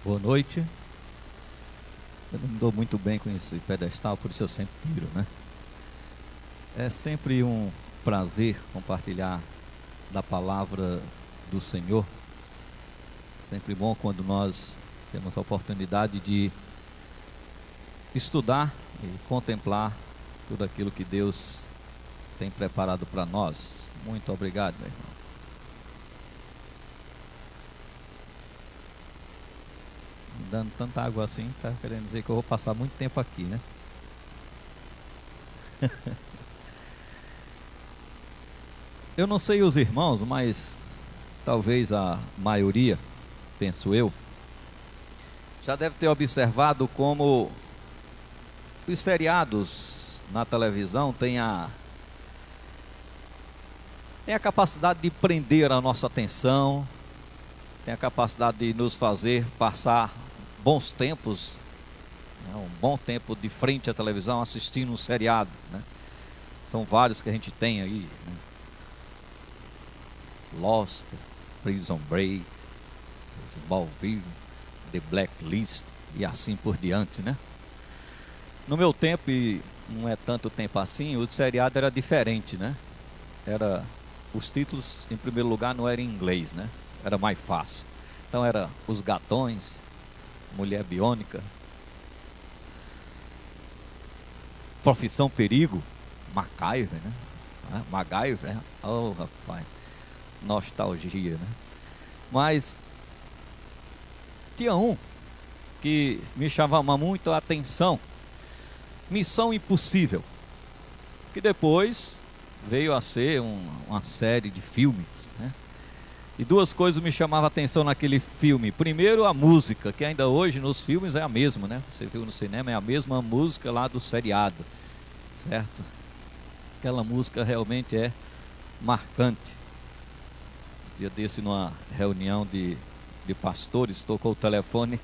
Boa noite. Eu não me dou muito bem com esse pedestal, por isso eu sempre tiro, né? É sempre um prazer compartilhar da palavra do Senhor. Sempre bom quando nós temos a oportunidade de estudar e contemplar tudo aquilo que Deus tem preparado para nós. Muito obrigado, meu irmão. Dando tanta água assim, tá querendo dizer que eu vou passar muito tempo aqui, né? Eu não sei os irmãos, mas talvez a maioria, penso eu, já deve ter observado como os seriados na televisão têm a capacidade de prender a nossa atenção, tem a capacidade de nos fazer passar bons tempos, né, um bom tempo de frente à televisão assistindo um seriado, né? São vários que a gente tem aí, né? Lost, Prison Break, Smallville, The Blacklist e assim por diante, né? No meu tempo, e não é tanto tempo assim, o seriado era diferente, né? Os títulos, em primeiro lugar, não eram em inglês, né? Era mais fácil. Então era Os Gatões, Mulher Biônica, Profissão Perigo, MacGyver, né? MacGyver, né? Oh, rapaz, nostalgia, né? Mas tinha um que me chamava muito a atenção, Missão Impossível, que depois veio a ser uma série de filmes, né? E duas coisas me chamavam a atenção naquele filme. Primeiro, a música, que ainda hoje nos filmes é a mesma, né? Você viu no cinema, é a mesma música lá do seriado, certo? Aquela música realmente é marcante. Dia desse, numa reunião de pastores, tocou o telefone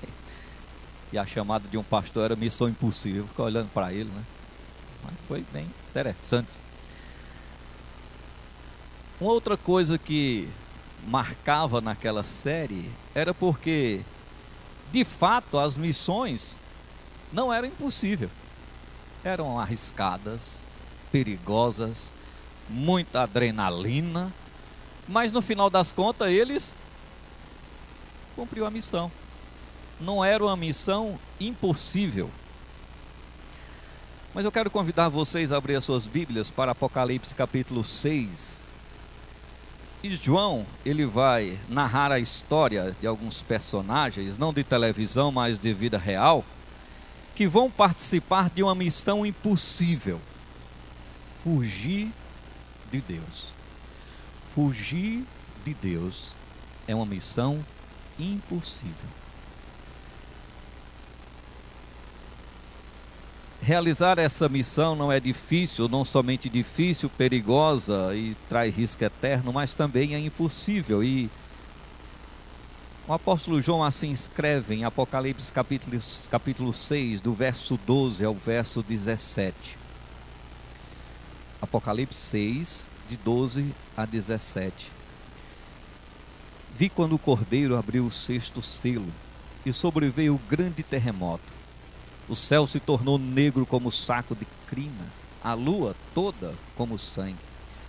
e a chamada de um pastor era Missão Impossível. Eu fiquei olhando para ele, né? Mas foi bem interessante. Uma outra coisa que marcava naquela série era porque, de fato, as missões não eram impossíveis, eram arriscadas, perigosas, muita adrenalina, mas no final das contas eles cumpriu a missão. Não era uma missão impossível. Mas eu quero convidar vocês a abrir as suas Bíblias para Apocalipse capítulo 6. E João, ele vai narrar a história de alguns personagens, não de televisão, mas de vida real, que vão participar de uma missão impossível: fugir de Deus. Fugir de Deus é uma missão impossível. Realizar essa missão não é difícil, não somente difícil, perigosa e traz risco eterno, mas também é impossível. E o apóstolo João assim escreve em Apocalipse capítulo 6, do verso 12 ao verso 17. Apocalipse 6, de 12 a 17. Vi quando o Cordeiro abriu o sexto selo, e sobreveio o grande terremoto. O céu se tornou negro como saco de crina, a lua toda como sangue.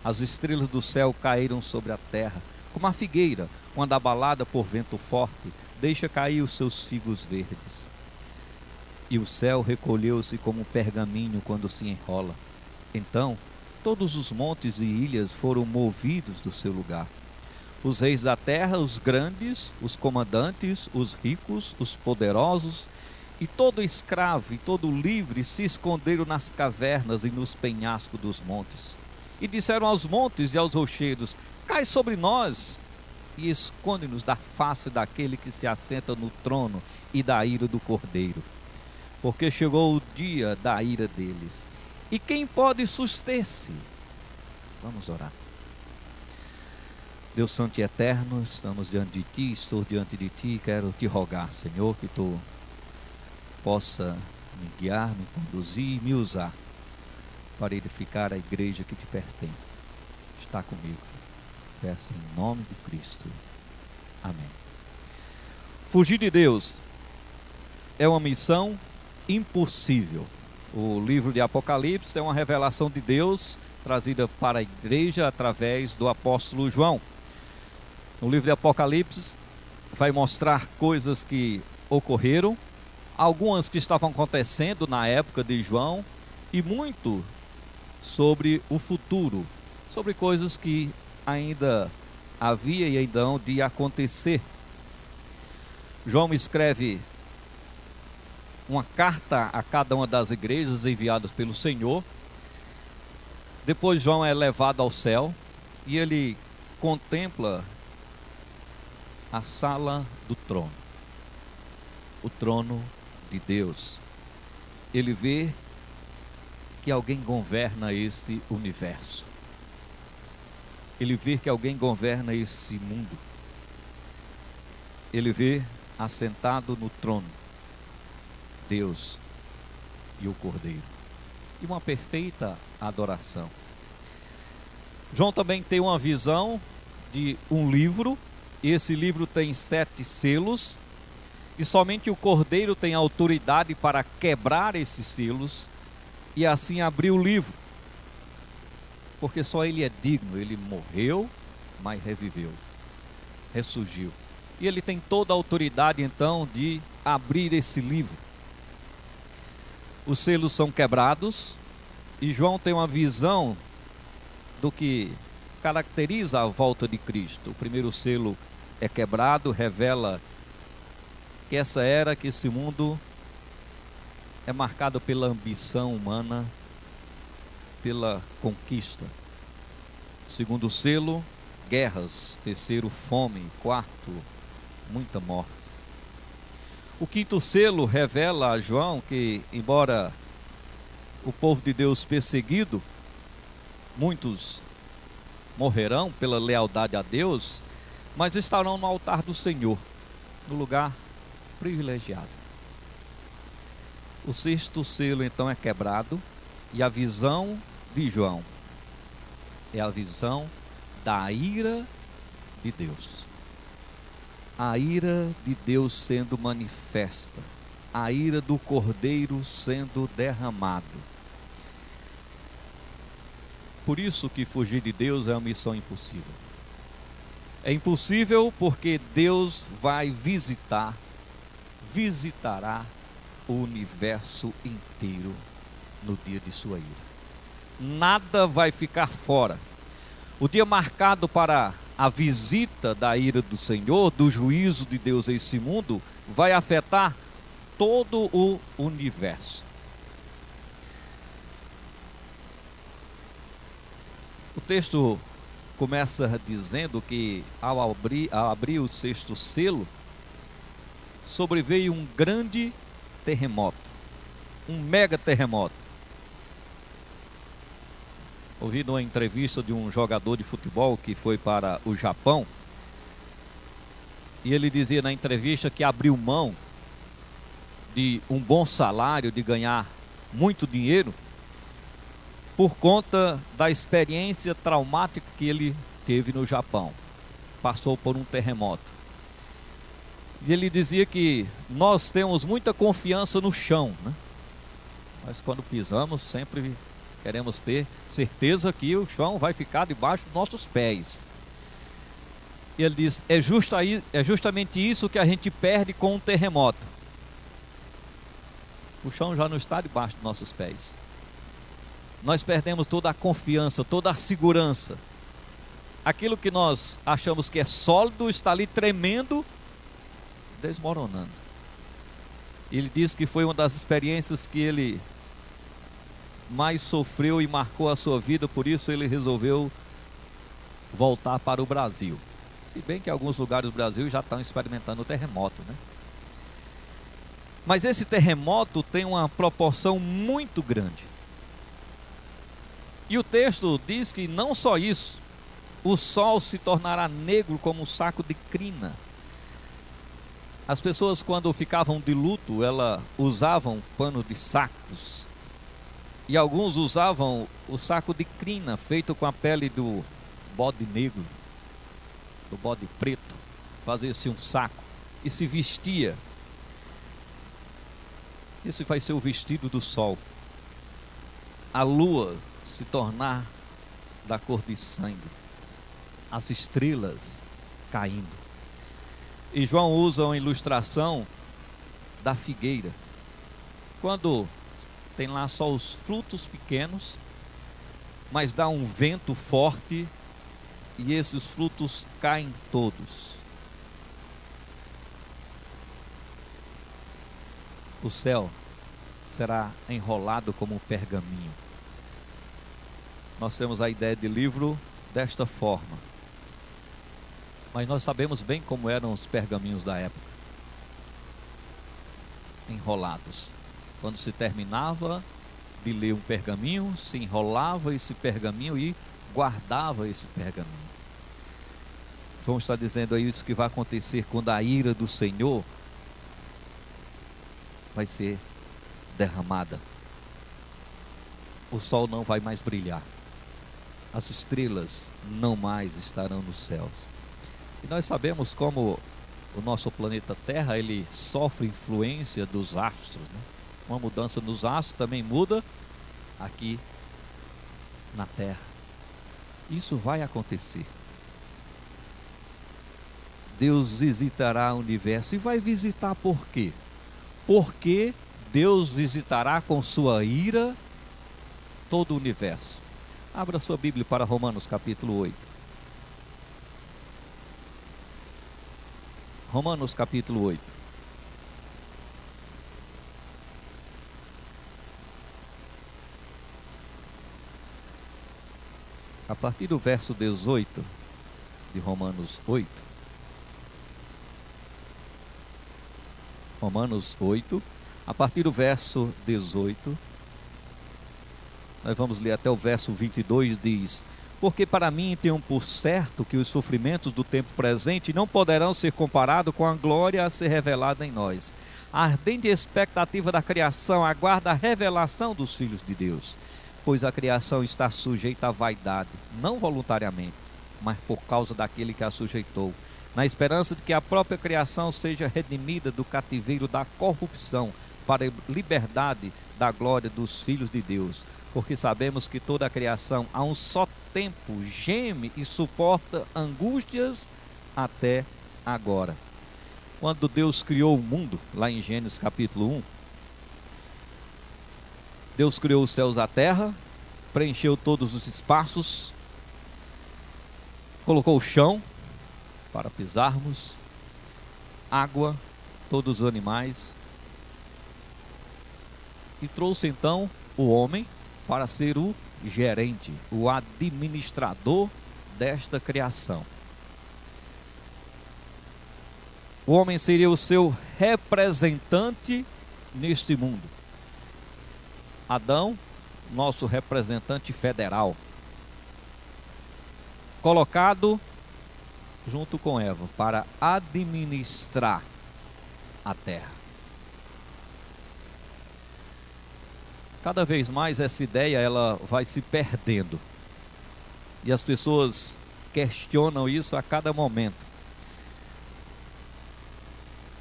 As estrelas do céu caíram sobre a terra, como a figueira, quando abalada por vento forte, deixa cair os seus figos verdes. E o céu recolheu-se como um pergaminho quando se enrola. Então, todos os montes e ilhas foram movidos do seu lugar. Os reis da terra, os grandes, os comandantes, os ricos, os poderosos, e todo escravo e todo livre se esconderam nas cavernas e nos penhascos dos montes. E disseram aos montes e aos rochedos: cai sobre nós e esconde-nos da face daquele que se assenta no trono e da ira do Cordeiro. Porque chegou o dia da ira deles. E quem pode suster-se? Vamos orar. Deus Santo e Eterno, estamos diante de Ti, estou diante de Ti, quero Te rogar, Senhor, que Tu possa me guiar, me conduzir e me usar para edificar a igreja que Te pertence. Está comigo. Peço em nome de Cristo. Amém. Fugir de Deus é uma missão impossível. O livro de Apocalipse é uma revelação de Deus trazida para a igreja através do apóstolo João. No livro de Apocalipse vai mostrar coisas que ocorreram, algumas que estavam acontecendo na época de João e muito sobre o futuro, sobre coisas que ainda havia e ainda hão de acontecer. João escreve uma carta a cada uma das igrejas enviadas pelo Senhor. Depois João é levado ao céu e ele contempla a sala do trono, o trono de Deus. Ele vê que alguém governa este universo. Ele vê que alguém governa esse mundo. Ele vê assentado no trono Deus e o Cordeiro, e uma perfeita adoração. João também tem uma visão de um livro. Esse livro tem 7 selos, e somente o Cordeiro tem autoridade para quebrar esses selos e assim abrir o livro, porque só ele é digno. Ele morreu, mas reviveu, ressurgiu, e ele tem toda a autoridade então de abrir esse livro. Os selos são quebrados e João tem uma visão do que caracteriza a volta de Cristo. O primeiro selo é quebrado, revela que essa era, que esse mundo é marcado pela ambição humana, pela conquista. Segundo selo, guerras. Terceiro, fome. Quarto, muita morte. O quinto selo revela a João que, embora o povo de Deus perseguido, muitos morrerão pela lealdade a Deus, mas estarão no altar do Senhor, no lugar privilegiado. O sexto selo então é quebrado, e a visão de João é a visão da ira de Deus. A ira de Deus sendo manifesta, a ira do Cordeiro sendo derramado. Por isso que fugir de Deus é uma missão impossível. É impossível porque Deus vai visitará o universo inteiro no dia de sua ira. Nada vai ficar fora. O dia marcado para a visita da ira do Senhor, do juízo de Deus a esse mundo, vai afetar todo o universo. O texto começa dizendo que ao abrir o sexto selo, sobreveio um grande terremoto, um mega terremoto. Ouvi uma entrevista de um jogador de futebol que foi para o Japão, e ele dizia na entrevista que abriu mão de um bom salário, de ganhar muito dinheiro, por conta da experiência traumática que ele teve no Japão. Passou por um terremoto. E ele dizia que nós temos muita confiança no chão, né? Mas quando pisamos, sempre queremos ter certeza que o chão vai ficar debaixo dos nossos pés. E ele diz, é justamente isso que a gente perde com um terremoto. O chão já não está debaixo dos nossos pés. Nós perdemos toda a confiança, toda a segurança. Aquilo que nós achamos que é sólido está ali tremendo, desmoronando. Ele diz que foi uma das experiências que ele mais sofreu e marcou a sua vida, por isso ele resolveu voltar para o Brasil. Se bem que alguns lugares do Brasil já estão experimentando o terremoto, né? Mas esse terremoto tem uma proporção muito grande. E o texto diz que não só isso, o sol se tornará negro como um saco de crina. As pessoas, quando ficavam de luto, elas usavam pano de sacos. E alguns usavam o saco de crina, feito com a pele do bode negro, do bode preto. Fazia-se um saco e se vestia. Esse vai ser o vestido do sol. A lua se tornar da cor de sangue, as estrelas caindo. E João usa uma ilustração da figueira. Quando tem lá só os frutos pequenos, mas dá um vento forte e esses frutos caem todos. O céu será enrolado como um pergaminho. Nós temos a ideia de livro desta forma, mas nós sabemos bem como eram os pergaminhos da época. Enrolados. Quando se terminava de ler um pergaminho, se enrolava esse pergaminho e guardava esse pergaminho. João está dizendo aí isso que vai acontecer quando a ira do Senhor vai ser derramada. O sol não vai mais brilhar. As estrelas não mais estarão nos céus. E nós sabemos como o nosso planeta Terra, ele sofre influência dos astros, né? Uma mudança nos astros também muda aqui na Terra. Isso vai acontecer. Deus visitará o universo. E vai visitar por quê? Porque Deus visitará com sua ira todo o universo. Abra sua Bíblia para Romanos capítulo 8. Romanos capítulo 8. A partir do verso 18 de Romanos 8. Romanos 8, a partir do verso 18. Nós vamos ler até o verso 22, diz: porque para mim tenho por certo que os sofrimentos do tempo presente não poderão ser comparados com a glória a ser revelada em nós. A ardente expectativa da criação aguarda a revelação dos filhos de Deus, pois a criação está sujeita à vaidade, não voluntariamente, mas por causa daquele que a sujeitou, na esperança de que a própria criação seja redimida do cativeiro da corrupção para a liberdade da glória dos filhos de Deus. Porque sabemos que toda a criação a um só tempo geme e suporta angústias até agora. Quando Deus criou o mundo, lá em Gênesis capítulo 1, Deus criou os céus e a terra, preencheu todos os espaços, colocou o chão para pisarmos, água, todos os animais, e trouxe então o homem para ser o gerente, o administrador desta criação. O homem seria o seu representante neste mundo. Adão, nosso representante federal, colocado junto com Eva para administrar a terra. Cada vez mais essa ideia ela vai se perdendo. E as pessoas questionam isso a cada momento.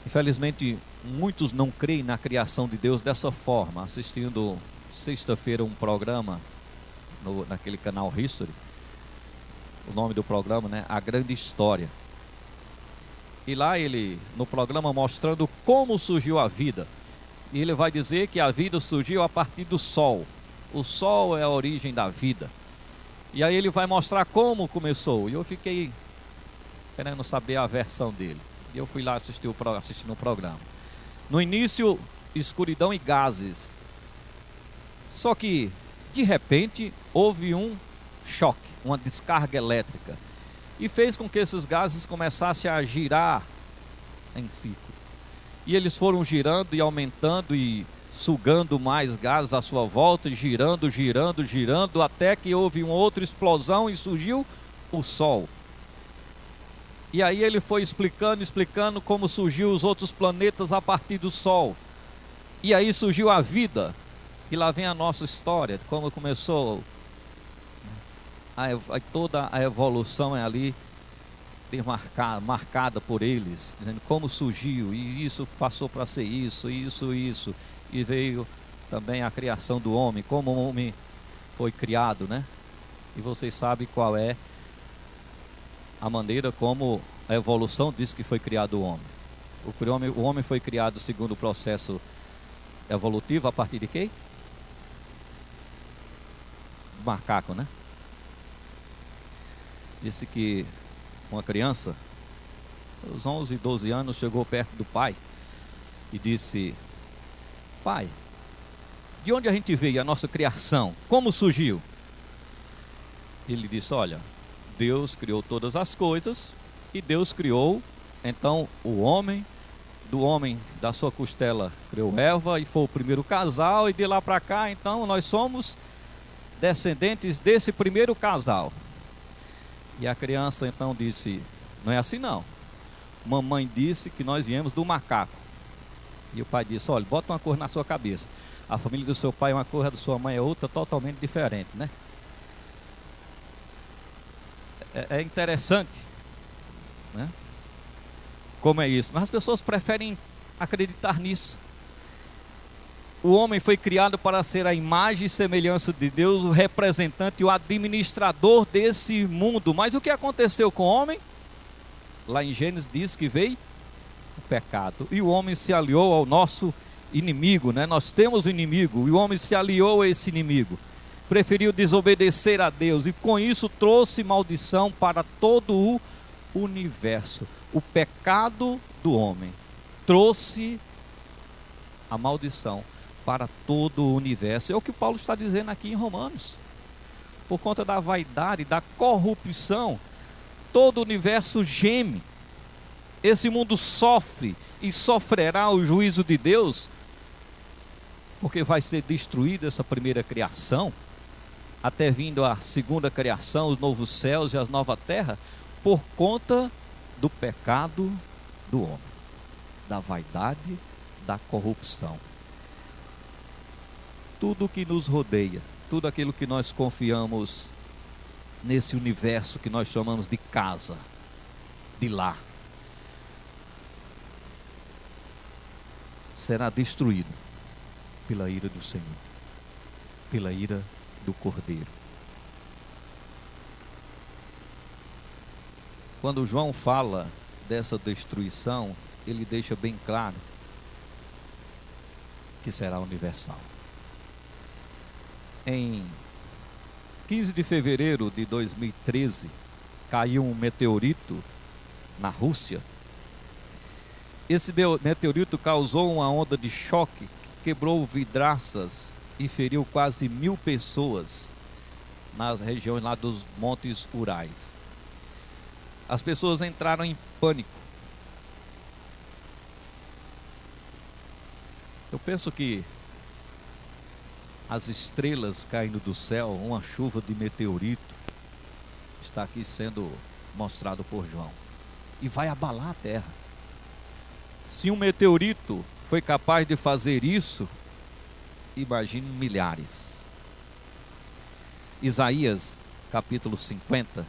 Infelizmente, muitos não creem na criação de Deus dessa forma. Assistindo sexta-feira um programa naquele canal History, o nome do programa, né? A Grande História. E lá ele, no programa, mostrando como surgiu a vida. E ele vai dizer que a vida surgiu a partir do sol. O sol é a origem da vida. E aí ele vai mostrar como começou. E eu fiquei querendo saber a versão dele. E eu fui lá assistir no programa. No início, escuridão e gases. Só que, de repente, houve um choque, uma descarga elétrica. E fez com que esses gases começassem a girar em ciclo. E eles foram girando e aumentando e sugando mais gases à sua volta, girando, girando, girando, até que houve uma outra explosão e surgiu o Sol. E aí ele foi explicando como surgiu os outros planetas a partir do Sol. E aí surgiu a vida. E lá vem a nossa história, como começou. Toda a evolução é ali marcada por eles, dizendo como surgiu, e isso passou para ser isso, isso, e veio também a criação do homem, como o homem foi criado, né? E vocês sabem qual é a maneira como a evolução diz que foi criado o homem. O homem foi criado segundo o processo evolutivo a partir de quê? Do macaco, né? Disse que uma criança, aos 11, 12 anos, chegou perto do pai e disse: pai, de onde a gente veio, a nossa criação? Como surgiu? Ele disse: olha, Deus criou todas as coisas e Deus criou, então, o homem. Do homem, da sua costela, criou Eva e foi o primeiro casal, e de lá para cá, então, nós somos descendentes desse primeiro casal. E a criança então disse: não é assim não. Mamãe disse que nós viemos do macaco. E o pai disse: olha, bota uma cor na sua cabeça. A família do seu pai é uma cor, a da sua mãe é outra, totalmente diferente, né? É interessante, né? Como é isso? Mas as pessoas preferem acreditar nisso. O homem foi criado para ser a imagem e semelhança de Deus, o representante e o administrador desse mundo. Mas o que aconteceu com o homem? Lá em Gênesis diz que veio o pecado. E o homem se aliou ao nosso inimigo, né? Nós temos um inimigo, e o homem se aliou a esse inimigo. Preferiu desobedecer a Deus, e com isso trouxe maldição para todo o universo. O pecado do homem trouxe a maldição para todo o universo. É o que Paulo está dizendo aqui em Romanos. Por conta da vaidade, da corrupção, todo o universo geme. Esse mundo sofre e sofrerá o juízo de Deus, porque vai ser destruída essa primeira criação, até vindo a segunda criação, os novos céus e as nova terra, por conta do pecado do homem, da vaidade, da corrupção. Tudo que nos rodeia, tudo aquilo que nós confiamos nesse universo que nós chamamos de casa, de lar, será destruído pela ira do Senhor, pela ira do Cordeiro. Quando João fala dessa destruição, ele deixa bem claro que será universal. Em 15 de fevereiro de 2013, caiu um meteorito na Rússia. Esse meteorito causou uma onda de choque, que quebrou vidraças e feriu quase 1000 pessoas nas regiões lá dos Montes Urais. As pessoas entraram em pânico. Eu penso que as estrelas caindo do céu, uma chuva de meteorito, está aqui sendo mostrado por João, e vai abalar a terra. Se um meteorito foi capaz de fazer isso, imagine milhares. Isaías capítulo 50.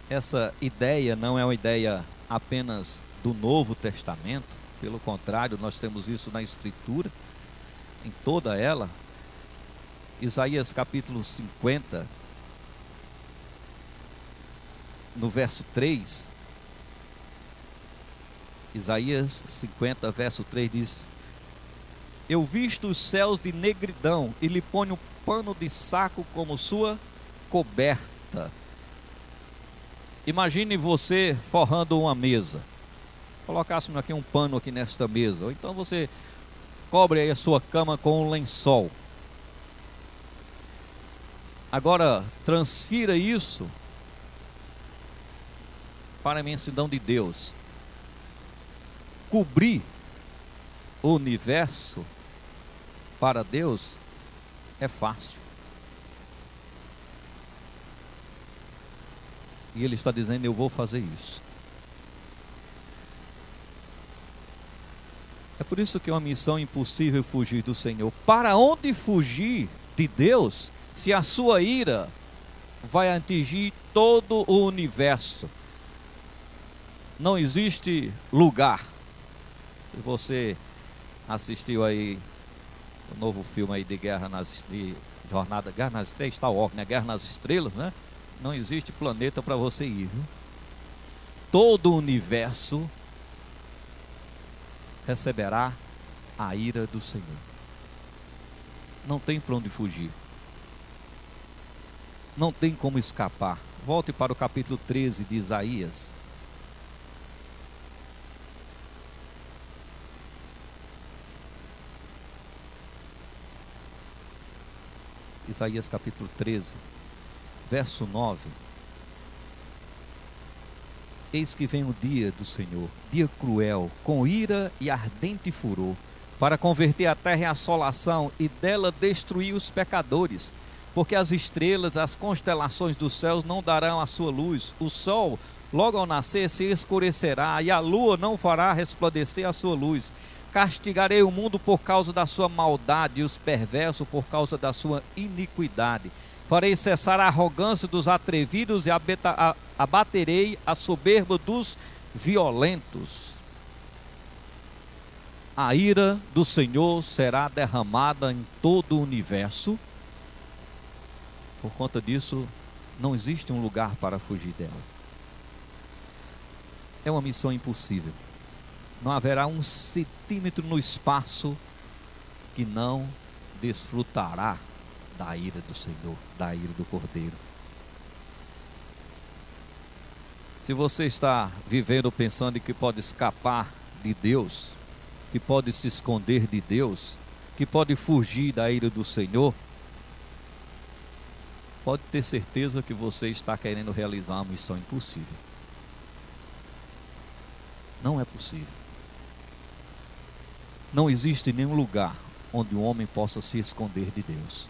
Essa ideia não é uma ideia apenas do Novo Testamento, pelo contrário, nós temos isso na Escritura, em toda ela. Isaías capítulo 50, no verso 3, Isaías 50, verso 3 diz: eu visto os céus de negridão e lhe ponho um pano de saco como sua coberta. Imagine você forrando uma mesa. Colocássemos aqui um pano aqui nesta mesa. Ou então você cobre aí a sua cama com um lençol. Agora, transfira isso para a imensidão de Deus. Cobrir o universo para Deus é fácil. E Ele está dizendo: eu vou fazer isso. É por isso que é uma missão impossível fugir do Senhor. Para onde fugir de Deus, se a sua ira vai atingir todo o universo? Não existe lugar. Se você assistiu aí o novo filme aí de Guerra nas Estrelas, Star Wars, né? Guerra nas Estrelas, né? Não existe planeta para você ir, viu? Todo o universo receberá a ira do Senhor. Não tem para onde fugir. Não tem como escapar. Volte para o capítulo 13 de Isaías. Isaías capítulo 13, verso 9. Eis que vem o dia do Senhor, dia cruel, com ira e ardente furor, para converter a terra em assolação e dela destruir os pecadores. Porque as estrelas, as constelações dos céus não darão a sua luz, o sol, logo ao nascer, se escurecerá, e a lua não fará resplandecer a sua luz. Castigarei o mundo por causa da sua maldade e os perversos por causa da sua iniquidade. Farei cessar a arrogância dos atrevidos e abaterei a soberba dos violentos. A ira do Senhor será derramada em todo o universo. Por conta disso, não existe um lugar para fugir dela. É uma missão impossível. Não haverá um centímetro no espaço que não desfrutará da ira do Senhor, da ira do Cordeiro. Se você está vivendo pensando que pode escapar de Deus, que pode se esconder de Deus, que pode fugir da ira do Senhor, pode ter certeza que você está querendo realizar uma missão impossível. Não é possível. Não existe nenhum lugar onde o homem possa se esconder de Deus.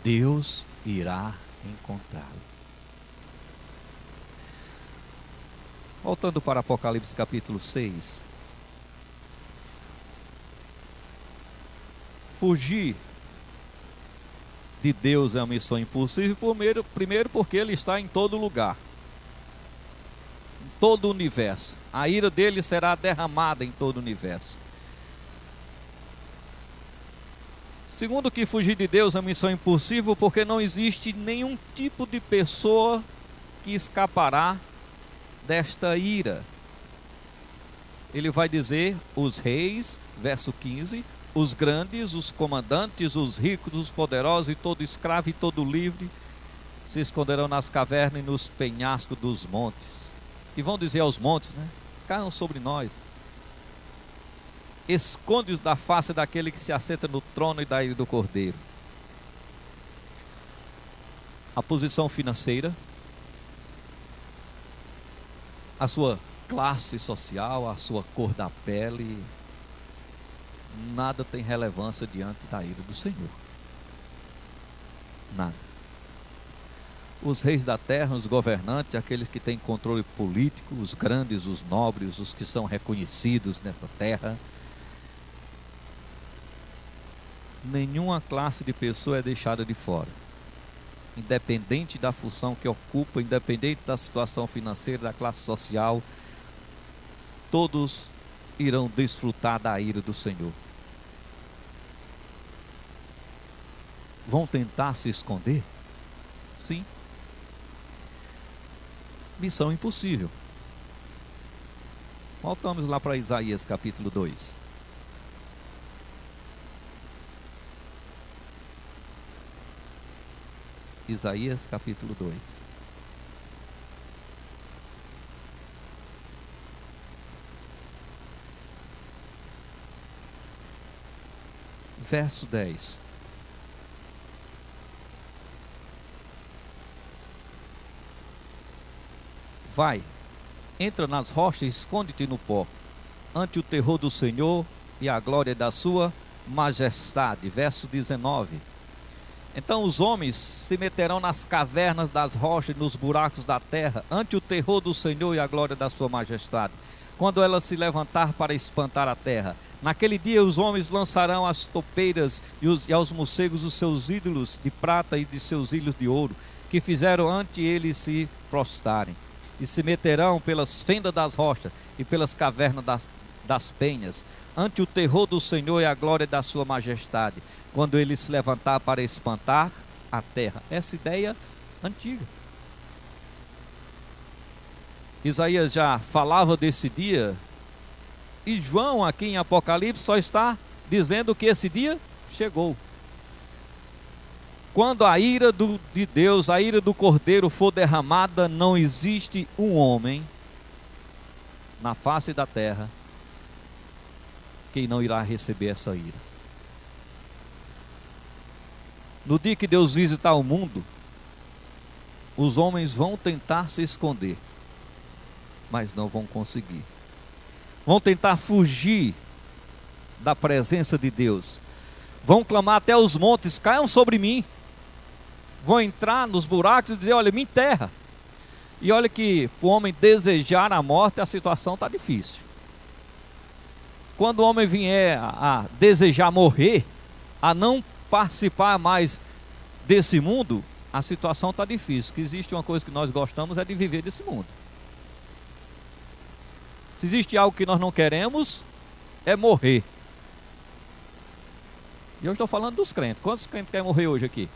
Deus irá encontrá-lo. Voltando para Apocalipse capítulo 6. Fugir de Deus é uma missão impossível, primeiro porque Ele está em todo lugar, em todo o universo. A ira dele será derramada em todo o universo. Segundo, que fugir de Deus é uma missão impossível porque não existe nenhum tipo de pessoa que escapará desta ira. Ele vai dizer: os reis, verso 15, os grandes, os comandantes, os ricos, os poderosos, e todo escravo e todo livre se esconderão nas cavernas e nos penhascos dos montes. E vão dizer aos montes, né? Caiam sobre nós. Esconde-os da face daquele que se assenta no trono e da ira do Cordeiro. A posição financeira, a sua classe social, a sua cor da pele, nada tem relevância diante da ira do Senhor. Nada. Os reis da terra, os governantes, aqueles que têm controle político, os grandes, os nobres, os que são reconhecidos nessa terra, nenhuma classe de pessoa é deixada de fora. Independente da função que ocupa, independente da situação financeira, da classe social, todos irão desfrutar da ira do Senhor. Vão tentar se esconder? Sim. Missão impossível. Voltamos lá para Isaías capítulo 2. Isaías capítulo 2. Verso 10. Vai, entra nas rochas e esconde-te no pó, ante o terror do Senhor e a glória da sua majestade. Verso 19. Então os homens se meterão nas cavernas das rochas e nos buracos da terra, ante o terror do Senhor e a glória da sua majestade, quando ela se levantar para espantar a terra. Naquele dia os homens lançarão às topeiras e aos morcegos os seus ídolos de prata e de seus ídolos de ouro, que fizeram ante eles se prostrarem, e se meterão pelas fendas das rochas e pelas cavernas das penhas, ante o terror do Senhor e a glória da sua majestade, quando ele se levantar para espantar a terra. Essa ideia antiga. Isaías já falava desse dia, e João aqui em Apocalipse só está dizendo que esse dia chegou. Quando a ira de Deus, a ira do Cordeiro for derramada, não existe um homem na face da terra que não irá receber essa ira. No dia que Deus visitar o mundo, os homens vão tentar se esconder, mas não vão conseguir. Vão tentar fugir da presença de Deus. Vão clamar até os montes, caiam sobre mim. Vão entrar nos buracos e dizer, olha, me enterra. E olha que para o homem desejar a morte, a situação está difícil. Quando o homem vier a desejar morrer, a não participar mais desse mundo, a situação está difícil. Que existe uma coisa que nós gostamos, é de viver desse mundo. Se existe algo que nós não queremos, é morrer. E eu estou falando dos crentes. Quantos crentes querem morrer hoje aqui?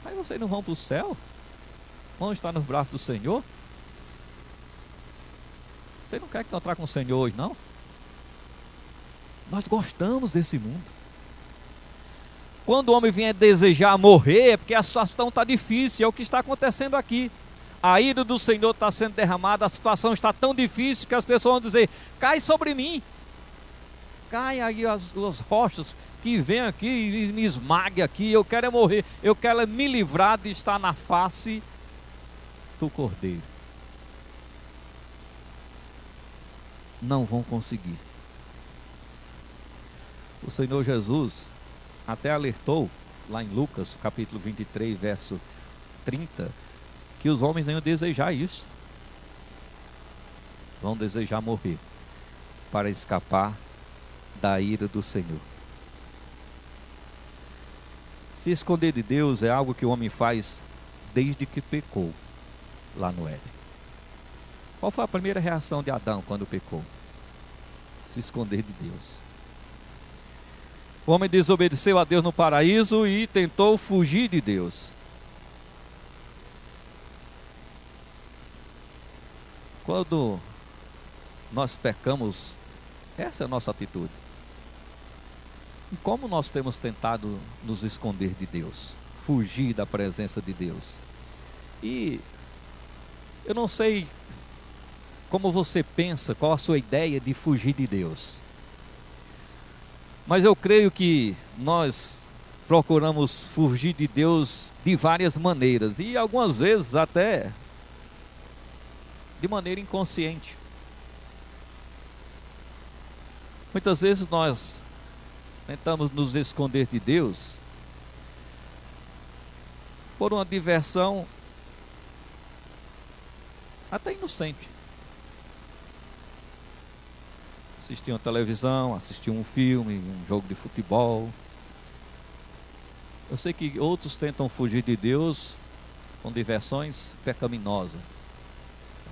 Aí vocês não vão para o céu? Vão estar nos braços do Senhor? Você não quer encontrar com o Senhor hoje, não? Nós gostamos desse mundo. Quando o homem vier desejar morrer, é porque a situação está difícil. É o que está acontecendo aqui. A ira do Senhor está sendo derramada, a situação está tão difícil que as pessoas vão dizer, cai sobre mim. Cai aí as rochas que vem aqui e me esmague aqui, eu quero é morrer, eu quero é me livrar de estar na face do Cordeiro. Não vão conseguir. O Senhor Jesus até alertou, lá em Lucas, capítulo 23, verso 30, que os homens iam desejar isso. Vão desejar morrer para escapar da ira do Senhor. Se esconder de Deus é algo que o homem faz desde que pecou lá no Éden. Qual foi a primeira reação de Adão quando pecou? Se esconder de Deus. O homem desobedeceu a Deus no paraíso e tentou fugir de Deus. Quando nós pecamos, essa é a nossa atitude. E como nós temos tentado nos esconder de Deus, fugir da presença de Deus? E eu não sei como você pensa, qual a sua ideia de fugir de Deus. Mas eu creio que nós procuramos fugir de Deus de várias maneiras, e algumas vezes até de maneira inconsciente. Muitas vezes nós tentamos nos esconder de Deus por uma diversão até inocente. Assistir uma televisão, assistir um filme, um jogo de futebol. Eu sei que outros tentam fugir de Deus com diversões pecaminosas,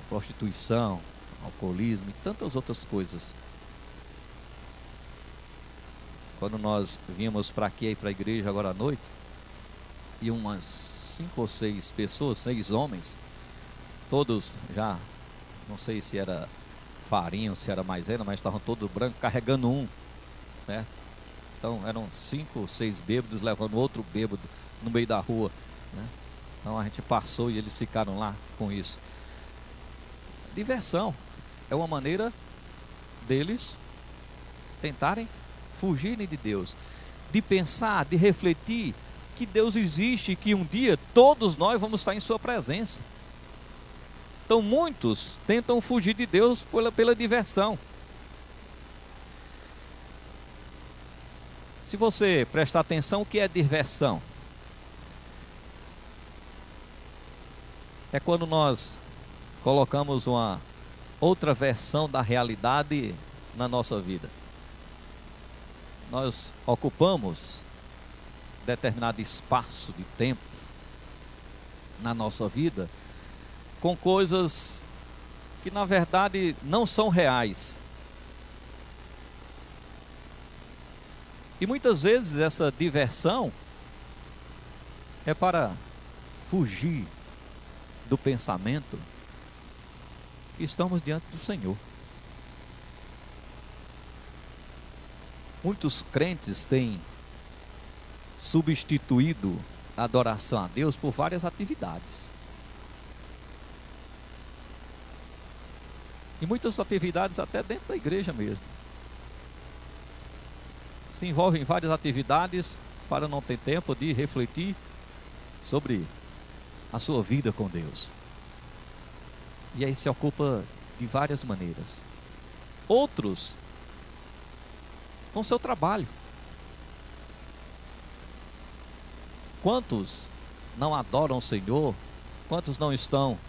prostituição, alcoolismo e tantas outras coisas. Quando nós vimos para aqui, para a igreja agora à noite, e umas 5 ou 6 pessoas, 6 homens, todos já, não sei se era farinha ou se era maisena, mas estavam todos brancos, carregando um, né? Então eram 5 ou 6 bêbados levando outro bêbado no meio da rua, né? Então a gente passou e eles ficaram lá com isso. Diversão é uma maneira deles tentarem fugirem de Deus, de pensar, de refletir que Deus existe e que um dia todos nós vamos estar em sua presença. Então muitos tentam fugir de Deus pela diversão. Se você prestar atenção, o que é diversão? É quando nós colocamos uma outra versão da realidade na nossa vida. Nós ocupamos determinado espaço de tempo na nossa vida com coisas que na verdade não são reais. E muitas vezes essa diversão é para fugir do pensamento que estamos diante do Senhor. Muitos crentes têm substituído a adoração a Deus por várias atividades. E muitas atividades até dentro da igreja mesmo. Se envolvem em várias atividades para não ter tempo de refletir sobre a sua vida com Deus. E aí se ocupa de várias maneiras. Outros com seu trabalho. Quantos não adoram o Senhor? Quantos não estão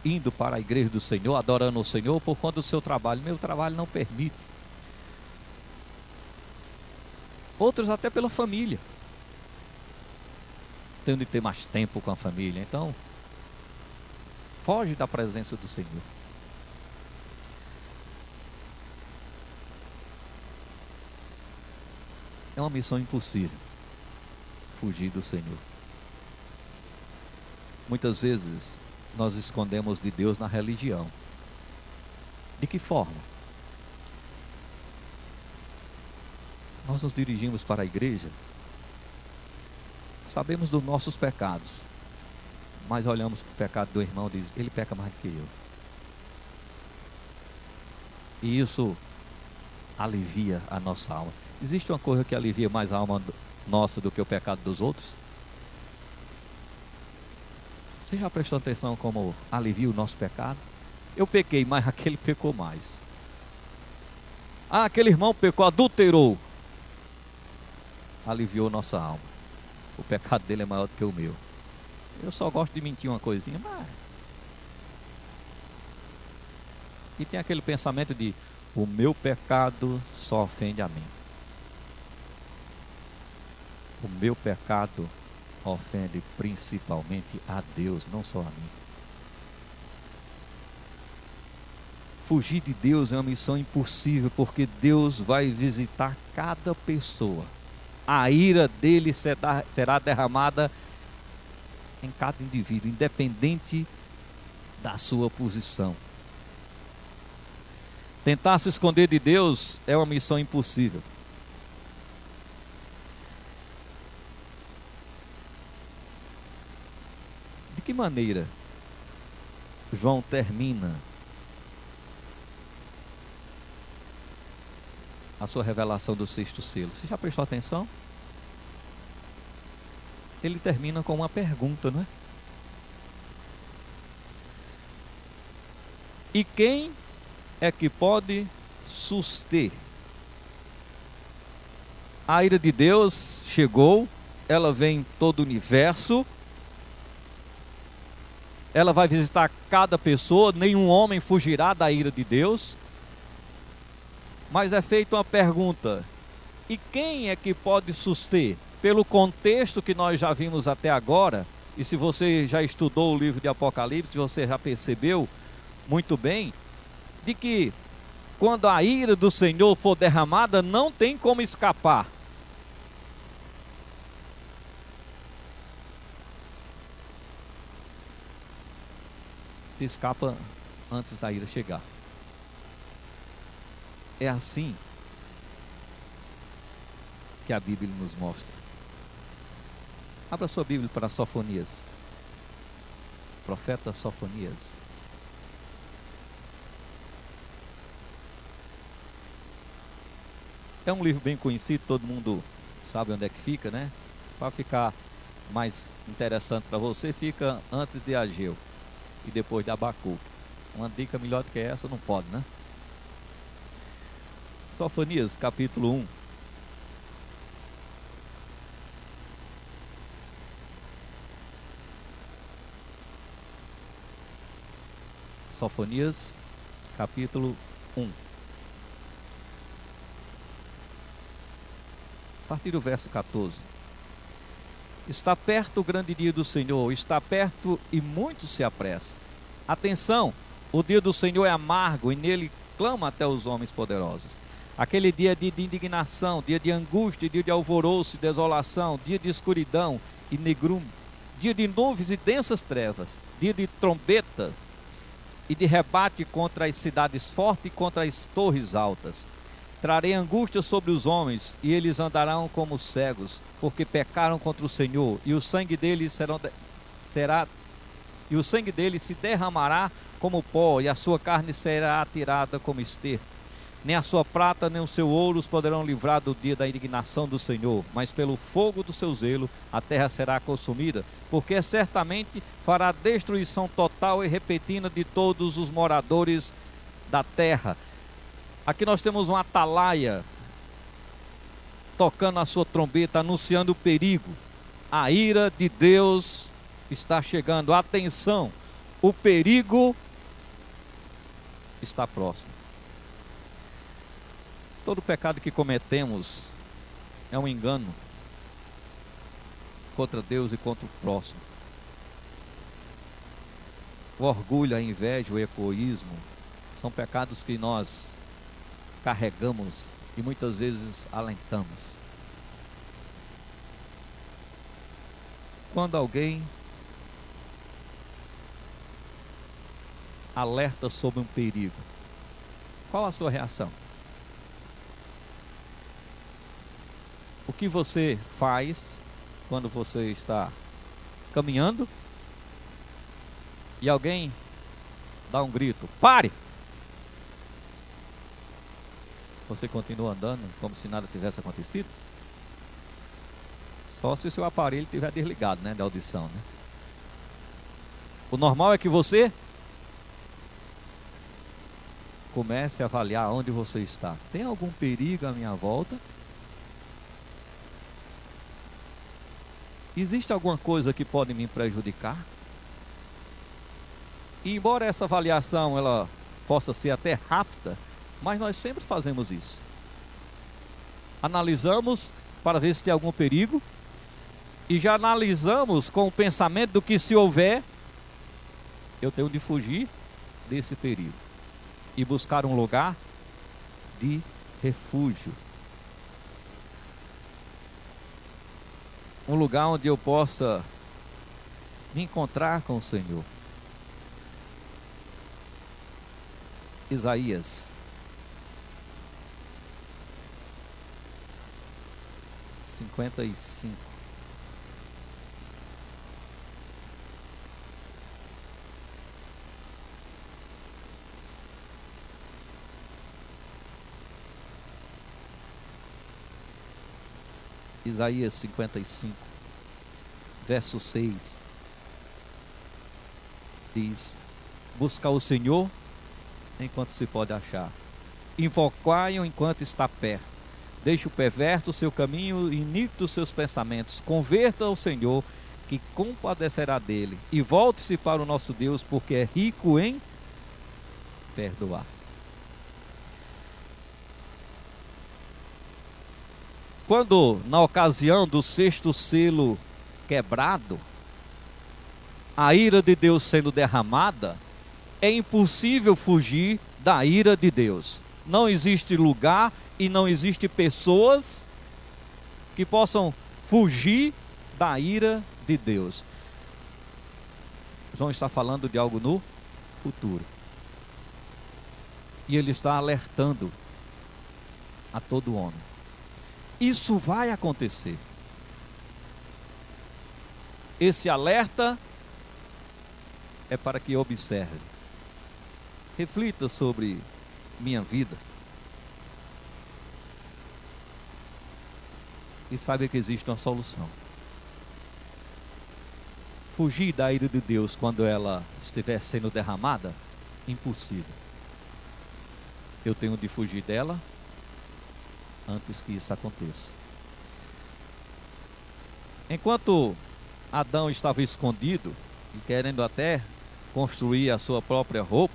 indo para a igreja do Senhor, adorando o Senhor por conta do seu trabalho? Meu trabalho não permite. Outros até pela família, tendo de ter mais tempo com a família. Então, foge da presença do Senhor. É uma missão impossível fugir do Senhor. Muitas vezes nós escondemos de Deus na religião. De que forma? Nós nos dirigimos para a igreja, sabemos dos nossos pecados, mas olhamos para o pecado do irmão e diz: ele peca mais do que eu. E isso alivia a nossa alma. Existe uma coisa que alivia mais a alma nossa do que o pecado dos outros? Você já prestou atenção como alivia o nosso pecado? Eu pequei, mas aquele pecou mais. Ah, aquele irmão pecou, adulterou. Aliviou nossa alma. O pecado dele é maior do que o meu. Eu só gosto de mentir uma coisinha, mas... E tem aquele pensamento de: o meu pecado só ofende a mim. O meu pecado ofende principalmente a Deus, não só a mim. Fugir de Deus é uma missão impossível, porque Deus vai visitar cada pessoa. A ira dele será derramada em cada indivíduo, independente da sua posição. Tentar se esconder de Deus é uma missão impossível. De que maneira João termina a sua revelação do sexto selo? Você já prestou atenção? Ele termina com uma pergunta, não é? E quem é que pode suster? A ira de Deus chegou, ela vem em todo o universo, ela vai visitar cada pessoa, nenhum homem fugirá da ira de Deus. Mas é feita uma pergunta: e quem é que pode suster? Pelo contexto que nós já vimos até agora, e se você já estudou o livro de Apocalipse, você já percebeu muito bem, de que quando a ira do Senhor for derramada, não tem como escapar. Se escapa antes da ira chegar. É assim que a Bíblia nos mostra. Abra sua Bíblia para Sofonias. Profeta Sofonias. É um livro bem conhecido, todo mundo sabe onde é que fica, né? Para ficar mais interessante para você, fica antes de Ageu e depois de Abacuque. Uma dica melhor do que essa não pode, né? Sofonias, capítulo 1. Sofonias, capítulo 1. A partir do verso 14. Está perto o grande dia do Senhor, está perto e muito se apressa. Atenção, O dia do Senhor é amargo e nele clama até os homens poderosos. Aquele dia é dia de indignação, dia de angústia, dia de alvoroço e desolação, dia de escuridão e negrume, dia de nuvens e densas trevas, dia de trombeta e de rebate contra as cidades fortes e contra as torres altas. Trarei angústia sobre os homens, e eles andarão como cegos, porque pecaram contra o Senhor, e o sangue deles se derramará como pó, e a sua carne será atirada como esterco. Nem a sua prata, nem o seu ouro os poderão livrar do dia da indignação do Senhor, mas pelo fogo do seu zelo a terra será consumida, porque certamente fará destruição total e repentina de todos os moradores da terra. Aqui nós temos um atalaia tocando a sua trombeta, anunciando o perigo. A ira de Deus está chegando. Atenção, o perigo está próximo. Todo pecado que cometemos é um engano contra Deus e contra o próximo. O orgulho, a inveja, o egoísmo são pecados que nós carregamos e muitas vezes alentamos. Quando alguém alerta sobre um perigo, qual a sua reação? O que você faz quando você está caminhando e alguém dá um grito: pare! Você continua andando como se nada tivesse acontecido? Só se o seu aparelho estiver desligado, né, de audição, né? O normal é que você comece a avaliar onde você está. Tem algum perigo à minha volta? Existe alguma coisa que pode me prejudicar? E embora essa avaliação ela possa ser até rápida, mas nós sempre fazemos isso. Analisamos para ver se tem algum perigo e já analisamos com o pensamento do que, se houver, eu tenho de fugir desse perigo e buscar um lugar de refúgio. Um lugar onde eu possa me encontrar com o Senhor. Isaías 55. Isaías 55, verso 6, diz: buscar o Senhor enquanto se pode achar, invocai-o enquanto está perto, deixe o perverso o seu caminho e iníquo os seus pensamentos, converta ao Senhor, que compadecerá dele, e volte-se para o nosso Deus, porque é rico em perdoar. Quando, na ocasião do sexto selo quebrado, a ira de Deus sendo derramada, é impossível fugir da ira de Deus. Não existe lugar e não existe pessoas que possam fugir da ira de Deus. João está falando de algo no futuro. E ele está alertando a todo homem. Isso vai acontecer. Esse alerta é para que observe. Reflita sobre minha vida. E saiba que existe uma solução. Fugir da ira de Deus quando ela estiver sendo derramada? Impossível. Eu tenho de fugir dela antes que isso aconteça. Enquanto Adão estava escondido e querendo até construir a sua própria roupa,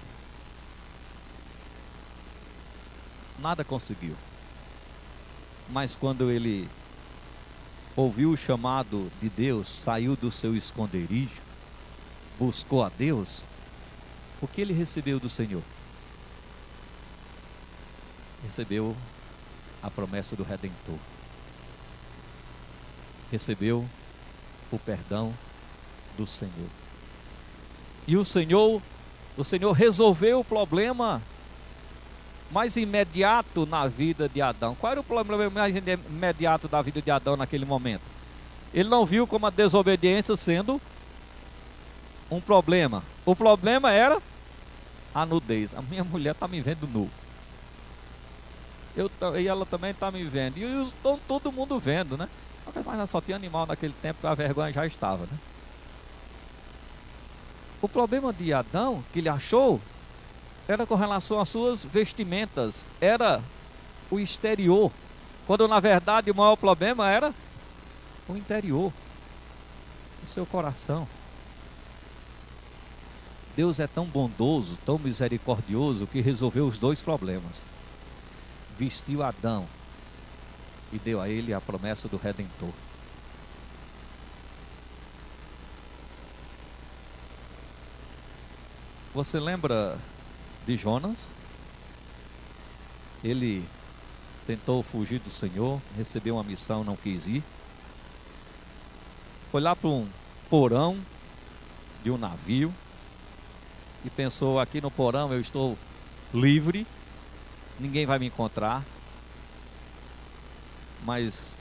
nada conseguiu. Mas quando ele ouviu o chamado de Deus, saiu do seu esconderijo, buscou a Deus, O que ele recebeu do Senhor? Recebeu a promessa do Redentor. Recebeu o perdão do Senhor. E o Senhor resolveu o problema mais imediato na vida de Adão. Qual era o problema mais imediato da vida de Adão naquele momento? Ele não viu como a desobediência sendo um problema. O problema era a nudez. A minha mulher está me vendo nu. E ela também está me vendo. E estão todo mundo vendo, né? Mas só tinha animal naquele tempo, a vergonha já estava, né? O problema de Adão, que ele achou, era com relação às suas vestimentas, era o exterior, quando na verdade o maior problema era o interior, o seu coração. Deus é tão bondoso, tão misericordioso, que resolveu os dois problemas. Vestiu Adão e deu a ele a promessa do Redentor. Você lembra de Jonas? Ele tentou fugir do Senhor, recebeu uma missão, não quis ir. Foi lá para um porão de um navio e pensou: aqui no porão eu estou livre, ninguém vai me encontrar. Mas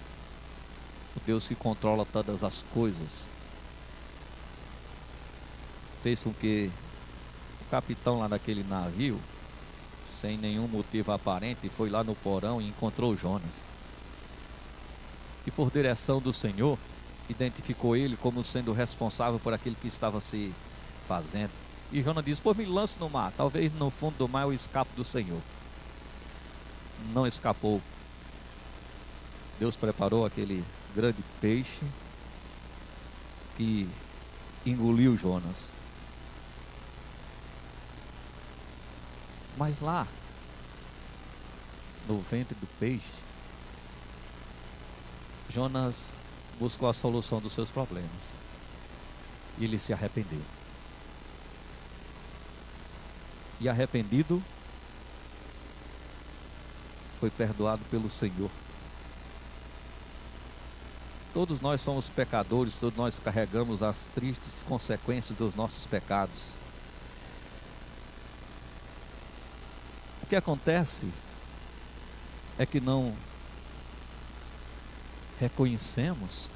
o Deus que controla todas as coisas fez com que o capitão lá daquele navio, sem nenhum motivo aparente, foi lá no porão e encontrou Jonas. E por direção do Senhor, identificou ele como sendo responsável por aquilo que estava se fazendo. E Jonas disse: pô, me lance no mar, talvez no fundo do mar eu escape do Senhor. Não escapou. Deus preparou aquele grande peixe que engoliu Jonas. Mas lá, no ventre do peixe, Jonas buscou a solução dos seus problemas. E ele se arrependeu. E arrependido, foi perdoado pelo Senhor. Todos nós somos pecadores, todos nós carregamos as tristes consequências dos nossos pecados. O que acontece é que não reconhecemos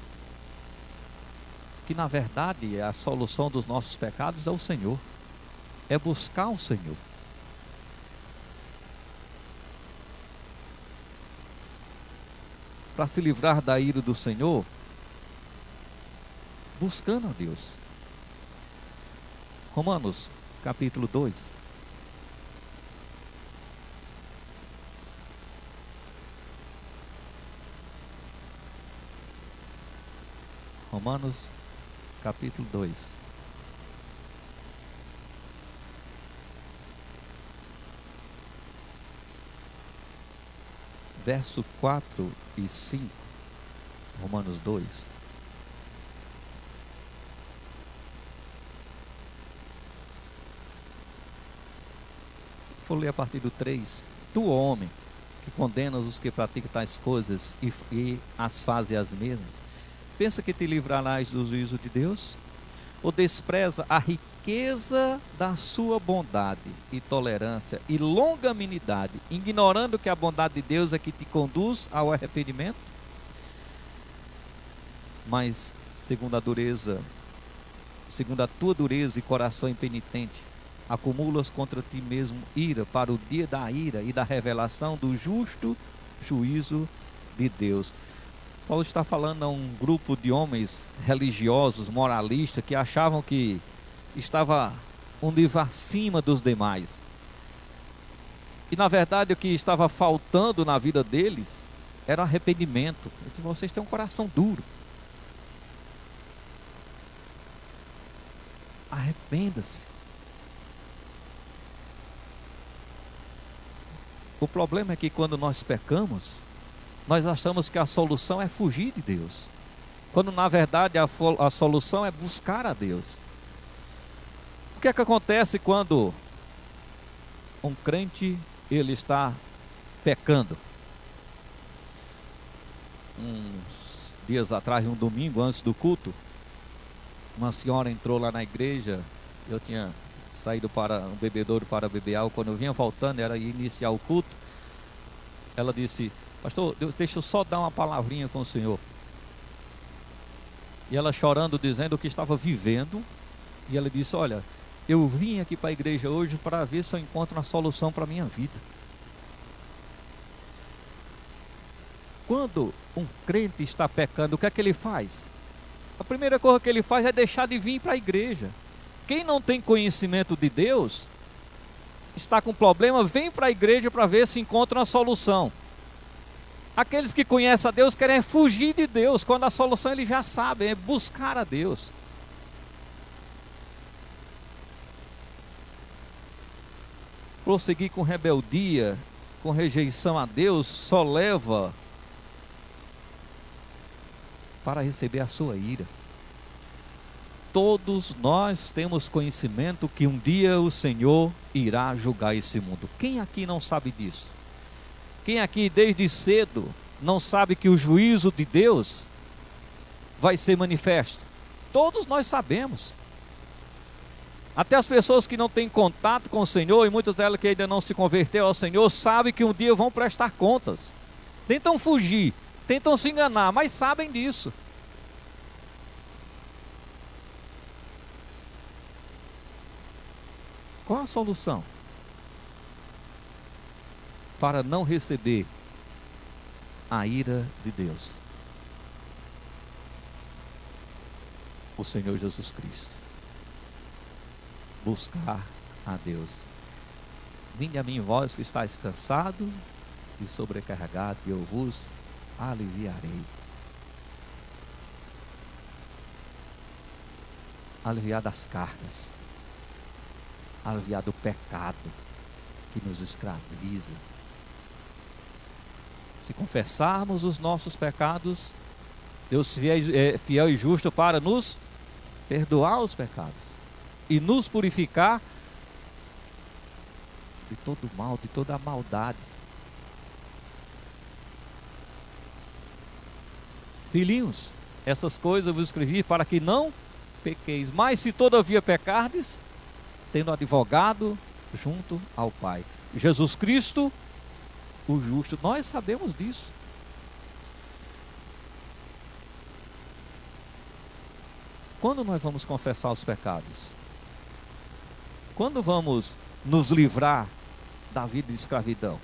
que na verdade a solução dos nossos pecados é o Senhor, é buscar o Senhor. Para se livrar da ira do Senhor, buscando a Deus. Romanos capítulo 2. Romanos capítulo 2. Verso 4 e 5, Romanos 2. Vou ler a partir do 3. Tu, homem, que condenas os que praticam tais coisas e as fazem as mesmas, pensa que te livrarás do juízo de Deus? Ou despreza a riqueza da sua bondade e tolerância e longanimidade, ignorando que a bondade de Deus é que te conduz ao arrependimento? Mas segundo a tua dureza e coração impenitente, acumulas contra ti mesmo ira para o dia da ira e da revelação do justo juízo de Deus. Paulo está falando a um grupo de homens religiosos, moralistas, que achavam que estava um nível acima dos demais. E na verdade o que estava faltando na vida deles era arrependimento. Então, vocês têm um coração duro. Arrependa-se. O problema é que quando nós pecamos, nós achamos que a solução é fugir de Deus, quando na verdade a solução é buscar a Deus. O que é que acontece quando um crente ele está pecando? Uns dias atrás, um domingo antes do culto, uma senhora entrou lá na igreja. Eu tinha saído para um bebedouro para beber água. Quando eu vinha voltando, era iniciar o culto. Ela disse: pastor, deixa eu só dar uma palavrinha com o senhor. E ela chorando, dizendo o que estava vivendo. E ela disse: olha, eu vim aqui para a igreja hoje para ver se eu encontro uma solução para a minha vida. Quando um crente está pecando, o que é que ele faz? A primeira coisa que ele faz é deixar de vir para a igreja. Quem não tem conhecimento de Deus, está com problema, vem para a igreja para ver se encontra uma solução. Aqueles que conhecem a Deus querem fugir de Deus, quando a solução eles já sabem, é buscar a Deus. Prosseguir com rebeldia, com rejeição a Deus, só leva para receber a sua ira. Todos nós temos conhecimento que um dia o Senhor irá julgar esse mundo. Quem aqui não sabe disso? Quem aqui desde cedo não sabe que o juízo de Deus vai ser manifesto? Todos nós sabemos. Até as pessoas que não têm contato com o Senhor, e muitas delas que ainda não se converteram ao Senhor, sabem que um dia vão prestar contas. Tentam fugir, tentam se enganar, mas sabem disso. Qual a solução para não receber a ira de Deus? O Senhor Jesus Cristo. Buscar a Deus. Vinde a mim, vós que estáis cansado e sobrecarregado, e eu vos aliviarei. Aliviar das cargas, aliviar do pecado que nos escraviza. Se confessarmos os nossos pecados, Deus é fiel e justo para nos perdoar os pecados e nos purificar de todo mal, de toda a maldade. Filhinhos, essas coisas eu vos escrevi para que não pequeis. Mas se todavia pecardes, tendo advogado junto ao Pai, Jesus Cristo, o justo. Nós sabemos disso. Quando nós vamos confessar os pecados? Quando vamos nos livrar da vida de escravidão?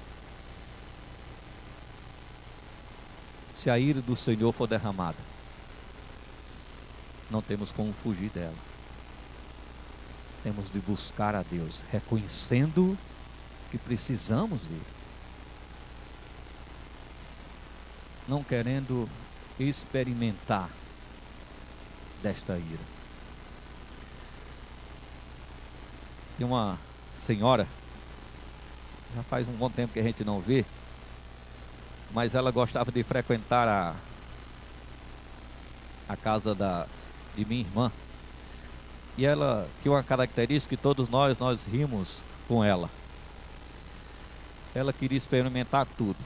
Se a ira do Senhor for derramada, não temos como fugir dela. Temos de buscar a Deus, reconhecendo que precisamos dele, não querendo experimentar desta ira. Tem uma senhora, já faz um bom tempo que a gente não vê, mas ela gostava de frequentar a casa de minha irmã. E ela tinha uma característica que todos nós rimos com ela. Ela queria experimentar tudo.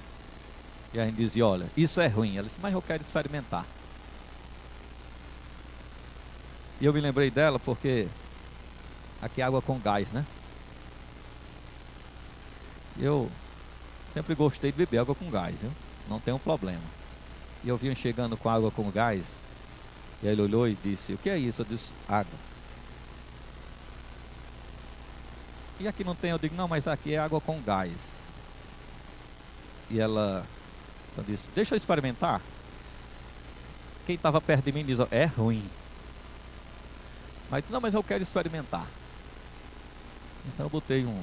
E a gente dizia: olha, isso é ruim. Ela disse: mas eu quero experimentar. E eu me lembrei dela porque aqui é água com gás, né? Eu sempre gostei de beber água com gás, viu? Não tem um problema. E eu vinha chegando com água com gás, e aí ele olhou e disse: o que é isso? Eu disse: água. E aqui não tem? Eu digo: não, mas aqui é água com gás. E ela disse: deixa eu experimentar. Quem estava perto de mim diz: é ruim. Mas não, mas eu quero experimentar. Então eu botei um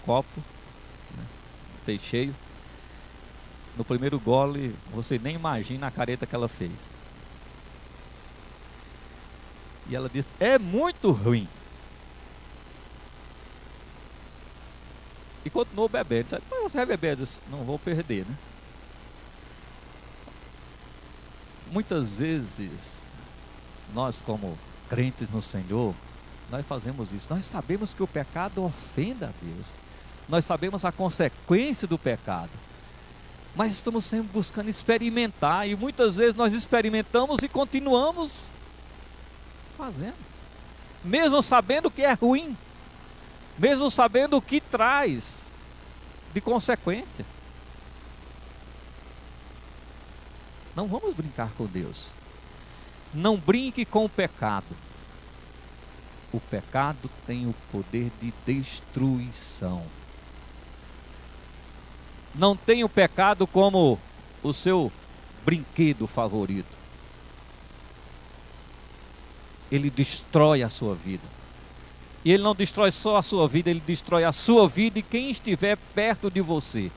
copo, né? Botei cheio. No primeiro gole, você nem imagina a careta que ela fez. E ela disse: é muito ruim. E continuou bebendo. Disse: mas você vai beber? Eu disse: não vou perder, né? Muitas vezes, nós como crentes no Senhor, Nós fazemos isso. Nós sabemos que o pecado ofende a Deus. Nós sabemos a consequência do pecado. Mas estamos sempre buscando experimentar. E muitas vezes nós experimentamos e continuamos fazendo. Mesmo sabendo que é ruim. Mesmo sabendo o que traz de consequência. Não vamos brincar com Deus. Não brinque com o pecado. O pecado tem o poder de destruição. Não tem o pecado como o seu brinquedo favorito. Ele destrói a sua vida. E ele não destrói só a sua vida, ele destrói a sua vida e quem estiver perto de você.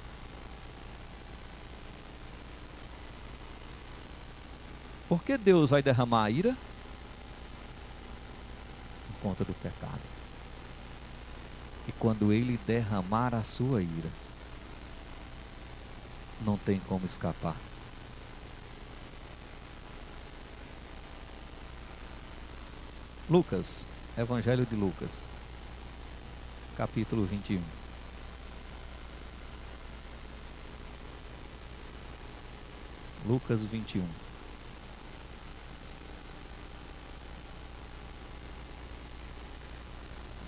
Por que Deus vai derramar a ira? Por conta do pecado. E quando ele derramar a sua ira, não tem como escapar. Lucas, Evangelho de Lucas, capítulo 21. Lucas 21.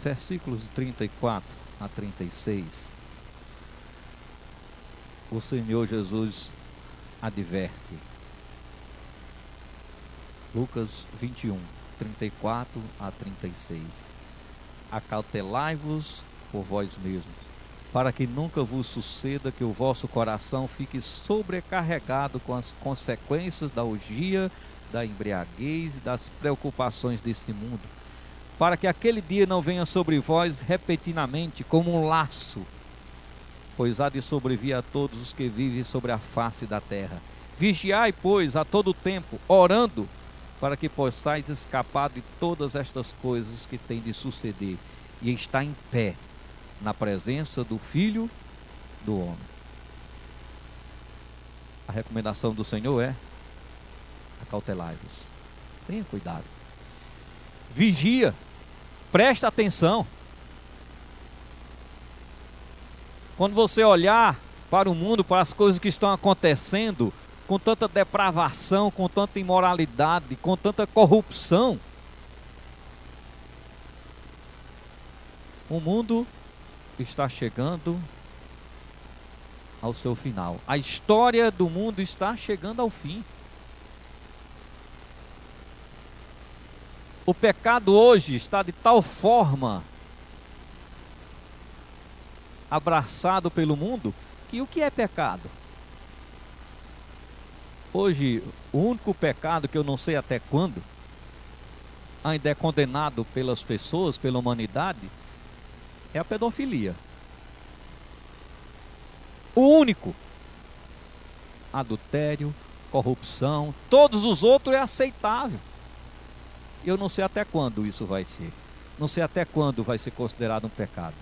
Versículos 34 a 36. O Senhor Jesus adverte. Lucas 21, 34 a 36. Acautelai-vos por vós mesmos, para que nunca vos suceda que o vosso coração fique sobrecarregado com as consequências da orgia, da embriaguez e das preocupações deste mundo, para que aquele dia não venha sobre vós repentinamente como um laço, pois há de sobrevir a todos os que vivem sobre a face da terra. Vigiai, pois, a todo tempo, orando, para que possais escapar de todas estas coisas que têm de suceder, e estar em pé na presença do Filho do Homem. A recomendação do Senhor é: acautelai-vos. Tenha cuidado. Vigia. Presta atenção. Quando você olhar para o mundo, para as coisas que estão acontecendo, com tanta depravação, com tanta imoralidade, com tanta corrupção, o mundo está chegando ao seu final. A história do mundo está chegando ao fim. O pecado hoje está de tal forma abraçado pelo mundo, que o que é pecado? Hoje, o único pecado que eu não sei até quando ainda é condenado pelas pessoas, pela humanidade, é a pedofilia. O único. Adultério, corrupção, todos os outros é aceitável. Eu não sei até quando isso vai ser. Não sei até quando vai ser considerado um pecado.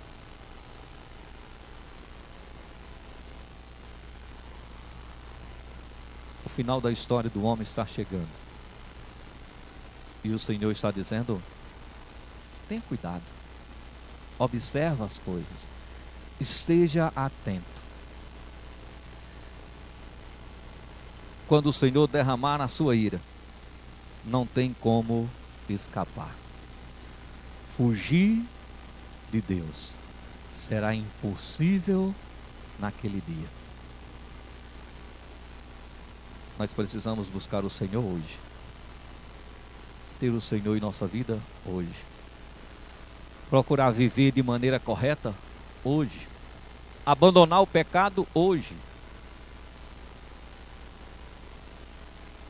O final da história do homem está chegando. E o Senhor está dizendo: tenha cuidado. Observa as coisas. Esteja atento. Quando o Senhor derramar a sua ira, não tem como escapar. Fugir de Deus será impossível naquele dia. Nós precisamos buscar o Senhor hoje. Ter o Senhor em nossa vida hoje. Procurar viver de maneira correta hoje. Abandonar o pecado hoje.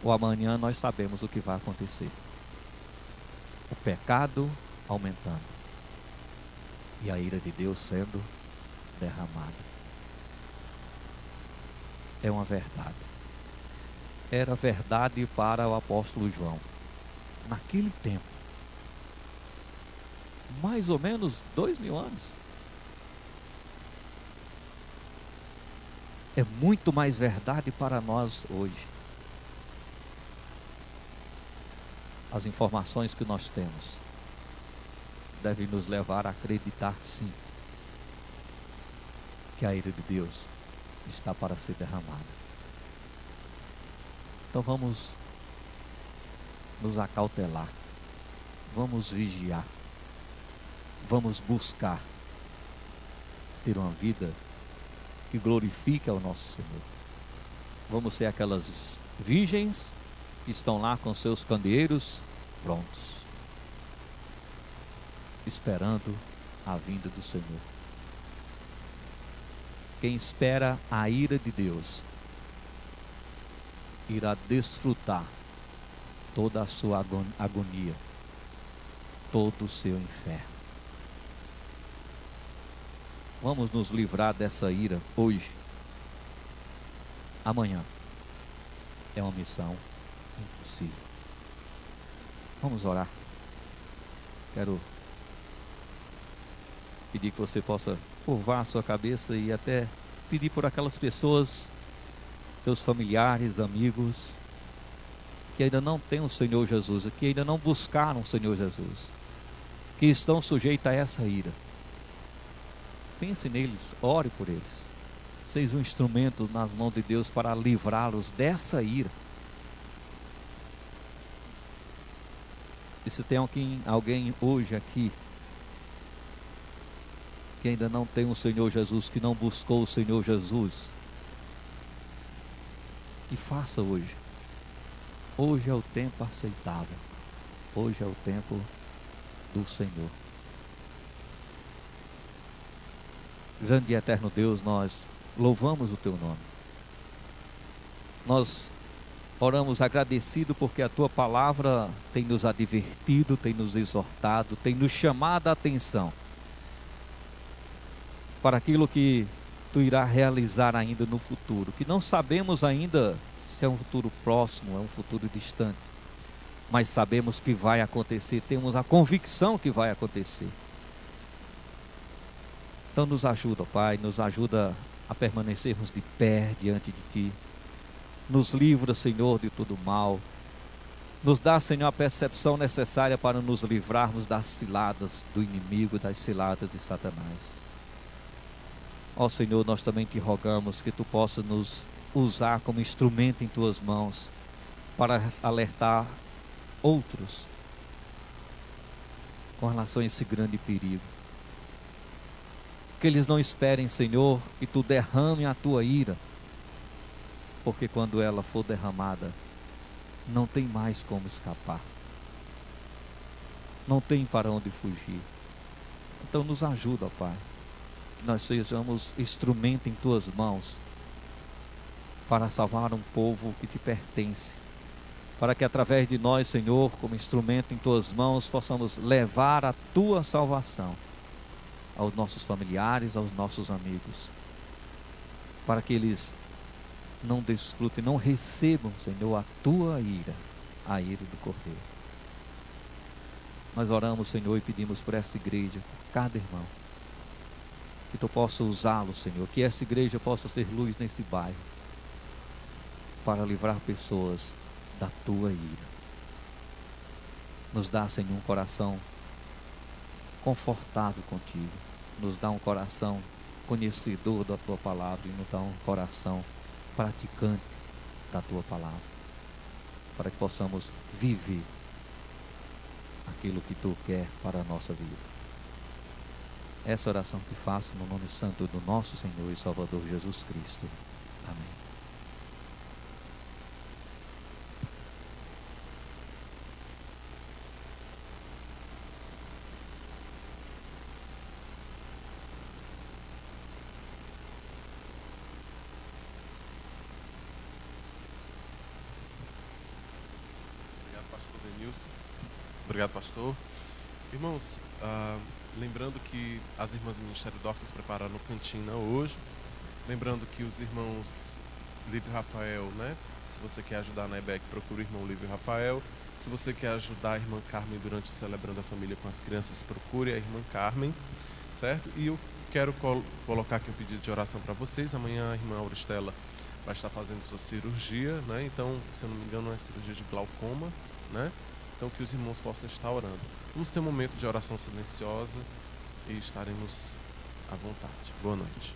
O amanhã nós sabemos o que vai acontecer. O pecado aumentando. E a ira de Deus sendo derramada. É uma verdade. Era verdade para o apóstolo João. Naquele tempo. Mais ou menos 2000 anos. É muito mais verdade para nós hoje. As informações que nós temos. deve nos levar a acreditar sim, que a ira de Deus está para ser derramada. Então vamos nos acautelar, vamos vigiar, vamos buscar ter uma vida que glorifique ao nosso Senhor. Vamos ser aquelas virgens que estão lá com seus candeeiros prontos, esperando a vinda do Senhor. Quem espera a ira de Deus irá desfrutar toda a sua agonia, todo o seu inferno. Vamos nos livrar dessa ira hoje. Amanhã é uma missão impossível. Vamos orar. Quero pedir que você possa curvar a sua cabeça e até pedir por aquelas pessoas, seus familiares, amigos, que ainda não têm o Senhor Jesus, que ainda não buscaram o Senhor Jesus, que estão sujeitos a essa ira. Pense neles, ore por eles. Seja um instrumento nas mãos de Deus para livrá-los dessa ira. E se tem alguém hoje aqui que ainda não tem o Senhor Jesus, que não buscou o Senhor Jesus, que faça hoje. Hoje é o tempo aceitável. Hoje é o tempo do Senhor. Grande e eterno Deus, nós louvamos o Teu nome. Nós oramos agradecido porque a Tua palavra tem nos advertido, tem nos exortado, tem nos chamado a atenção para aquilo que Tu irá realizar ainda no futuro, que não sabemos ainda se é um futuro próximo, é um futuro distante, mas sabemos que vai acontecer, temos a convicção que vai acontecer. Então nos ajuda, Pai, nos ajuda a permanecermos de pé diante de Ti. Nos livra, Senhor, de todo mal. Nos dá, Senhor, a percepção necessária para nos livrarmos das ciladas do inimigo, das ciladas de Satanás. Ó Senhor, nós também Te rogamos que Tu possa nos usar como instrumento em Tuas mãos para alertar outros com relação a esse grande perigo. Que eles não esperem, Senhor, que Tu derrame a Tua ira, porque quando ela for derramada, não tem mais como escapar, não tem para onde fugir. Então nos ajuda, Pai, que nós sejamos instrumento em Tuas mãos para salvar um povo que Te pertence, para que através de nós, Senhor, como instrumento em Tuas mãos, possamos levar a Tua salvação aos nossos familiares, aos nossos amigos, para que eles não desfrutem, não recebam, Senhor, a Tua ira, a ira do Cordeiro. Nós oramos, Senhor, e pedimos por essa igreja, por cada irmão, que Tu possa usá-lo, Senhor, que essa igreja possa ser luz nesse bairro, para livrar pessoas da Tua ira. Nos dá, Senhor, um coração confortado contigo, nos dá um coração conhecedor da Tua palavra e nos dá um coração praticante da Tua palavra, para que possamos viver aquilo que Tu quer para a nossa vida. Essa oração que faço no nome santo do nosso Senhor e Salvador Jesus Cristo. Amém. Obrigado, pastor. Irmãos, lembrando que as irmãs do Ministério Dorcas prepararam no cantina hoje. Lembrando que os irmãos Lívio e Rafael, né? Se você quer ajudar na EBEC, procure o irmão Lívio e Rafael. Se você quer ajudar a irmã Carmen durante o Celebrando a Família com as crianças, procure a irmã Carmen, certo? E eu quero colocar aqui um pedido de oração para vocês. Amanhã a irmã Auristela vai estar fazendo sua cirurgia, né? Então, se eu não me engano, é cirurgia de glaucoma, né? Então, que os irmãos possam estar orando. Vamos ter um momento de oração silenciosa e estaremos à vontade. Boa noite.